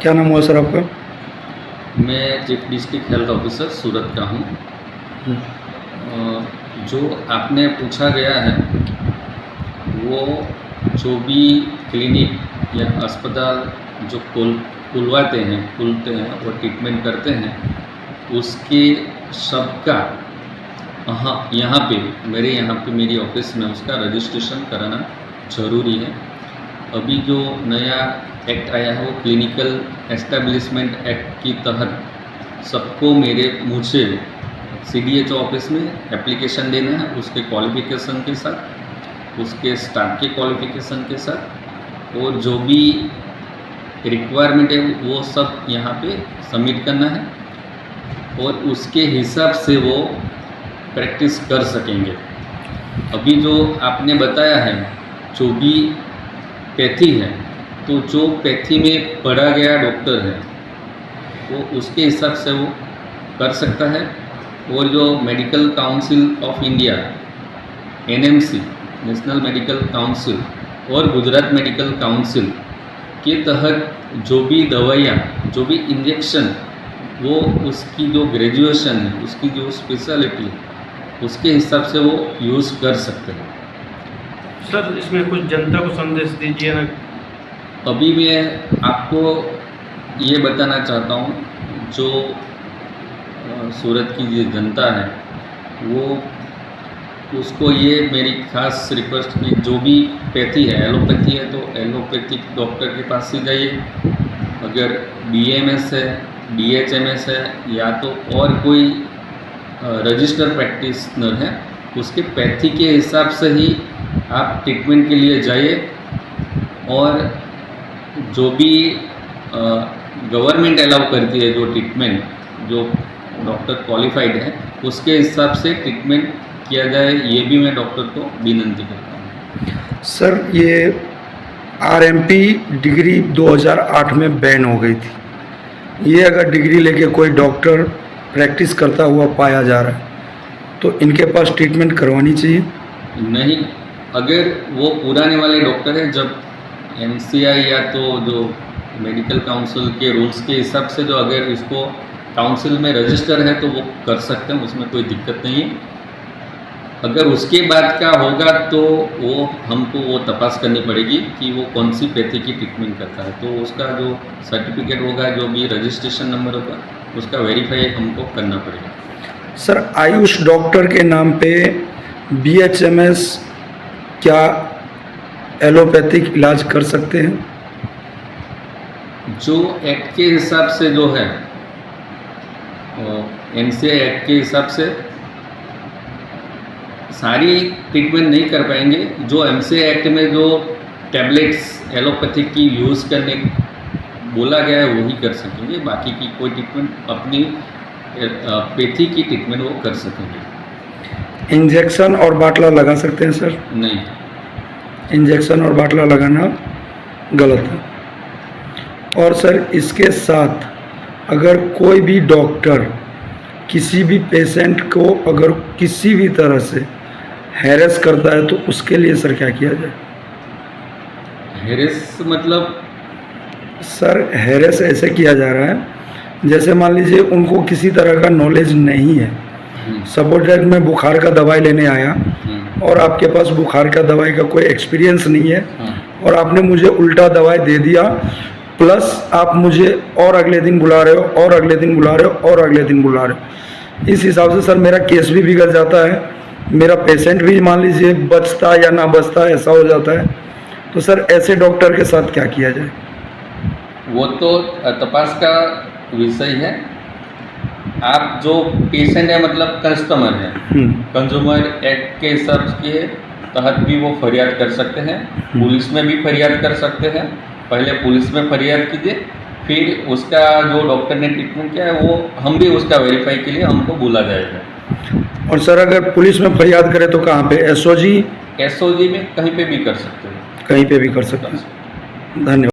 क्या नाम हुआ सर आपका? मैं चीफ डिस्ट्रिक्ट हेल्थ ऑफिसर सूरत का हूँ। जो आपने पूछा गया है वो जो भी क्लिनिक या अस्पताल जो खुलते हैं और ट्रीटमेंट करते हैं उसके सबका यहाँ पे मेरी ऑफिस में उसका रजिस्ट्रेशन कराना ज़रूरी है। अभी जो नया एक्ट आया है वो क्लिनिकल एस्टेब्लिशमेंट एक्ट के तहत सबको मुझे CDHO ऑफिस में एप्लीकेशन देना है, उसके क्वालिफ़िकेशन के साथ, उसके स्टाफ के क्वालिफ़िकेशन के साथ, और जो भी रिक्वायरमेंट है वो सब यहाँ पे सबमिट करना है और उसके हिसाब से वो प्रैक्टिस कर सकेंगे। अभी जो आपने बताया है जो भी पैथी है, तो जो पैथी में पढ़ा गया डॉक्टर है वो उसके हिसाब से वो कर सकता है, और जो medical council of India NMC national medical council और गुजरात मेडिकल काउंसिल के तहत जो भी दवाइयाँ, जो भी इंजेक्शन, वो उसकी जो ग्रेजुएशन है, उसकी जो स्पेशलिटी है, उसके हिसाब से वो यूज़ कर सकते हैं। सर इसमें कुछ जनता को संदेश दीजिए ना। अभी मैं आपको ये बताना चाहता हूँ, जो सूरत की जो जनता है वो उसको ये मेरी खास रिक्वेस्ट कि जो भी पैथी है, एलोपैथी है तो एलोपैथिक डॉक्टर के पास ही जाइए। अगर BMS है, BHMS है या तो और कोई रजिस्टर प्रैक्टिशनर है, उसके पैथी के हिसाब से ही आप ट्रीटमेंट के लिए जाइए। और जो भी गवर्नमेंट अलाउ करती है जो ट्रीटमेंट, जो डॉक्टर क्वालिफाइड है, उसके हिसाब से ट्रीटमेंट किया जाए, ये भी मैं डॉक्टर को विनंती करता हूँ। सर ये RMP डिग्री 2008 में बैन हो गई थी। ये अगर डिग्री लेके कोई डॉक्टर प्रैक्टिस करता हुआ पाया जा रहा है तो इनके पास ट्रीटमेंट करवानी चाहिए? नहीं, अगर वो पुराने वाले डॉक्टर हैं, जब MCI या तो जो मेडिकल काउंसिल के रूल्स के हिसाब से जो अगर इसको काउंसिल में रजिस्टर है तो वो कर सकते हैं, उसमें कोई दिक्कत नहीं है। अगर उसके बाद का होगा तो वो हमको वो तपास करनी पड़ेगी कि वो कौन सी पैथी की ट्रीटमेंट करता है, तो उसका जो सर्टिफिकेट होगा, जो भी रजिस्ट्रेशन नंबर होगा, उसका वेरीफाई हमको करना पड़ेगा। सर आयुष डॉक्टर के नाम पे BHMS क्या एलोपैथिक इलाज कर सकते हैं? जो एक्ट के हिसाब से जो है MCI एक्ट के हिसाब से सारी ट्रीटमेंट नहीं कर पाएंगे। जो MCI एक्ट में जो टैबलेट्स एलोपैथिक की यूज़ करने बोला गया है वही कर सकेंगे, बाकी की कोई ट्रीटमेंट अपनी पैथी की ट्रीटमेंट वो कर सकेंगे। इंजेक्शन और बाटला लगा सकते हैं सर? नहीं, इंजेक्शन और बाटला लगाना गलत है। और सर इसके साथ अगर कोई भी डॉक्टर किसी भी पेशेंट को अगर किसी भी तरह से हैरेस करता है तो उसके लिए सर क्या किया जाए? हैरेस मतलब? सर हैरेस ऐसे किया जा रहा है जैसे मान लीजिए उनको किसी तरह का नॉलेज नहीं है। सपोज दैट मैं बुखार का दवाई लेने आया और आपके पास बुखार का दवाई का कोई एक्सपीरियंस नहीं है और आपने मुझे उल्टा दवाई दे दिया, प्लस आप मुझे और अगले दिन बुला रहे हो और अगले दिन बुला रहे हो और अगले दिन बुला रहे हो। इस हिसाब से सर मेरा केस भी बिगड़ जाता है, मेरा पेशेंट भी मान लीजिए बचता या ना बचता ऐसा हो जाता है। तो सर ऐसे डॉक्टर के साथ क्या किया जाए? वो तो तपास का विषय है। आप जो पेशेंट है मतलब कस्टमर है, कंज्यूमर एक्ट के हिसाब के तहत भी वो फरियाद कर सकते हैं, पुलिस में भी फरियाद कर सकते हैं। पहले पुलिस में फरियाद कीजिए, फिर उसका जो डॉक्टर ने ट्रीटमेंट किया है वो हम भी उसका वेरीफाई के लिए हमको बुला जाएगा। और सर अगर पुलिस में फरियाद करें तो कहाँ पे? SOG में कहीं पे भी कर सकते हैं। कहीं पे भी कर सकते हैं। धन्यवाद।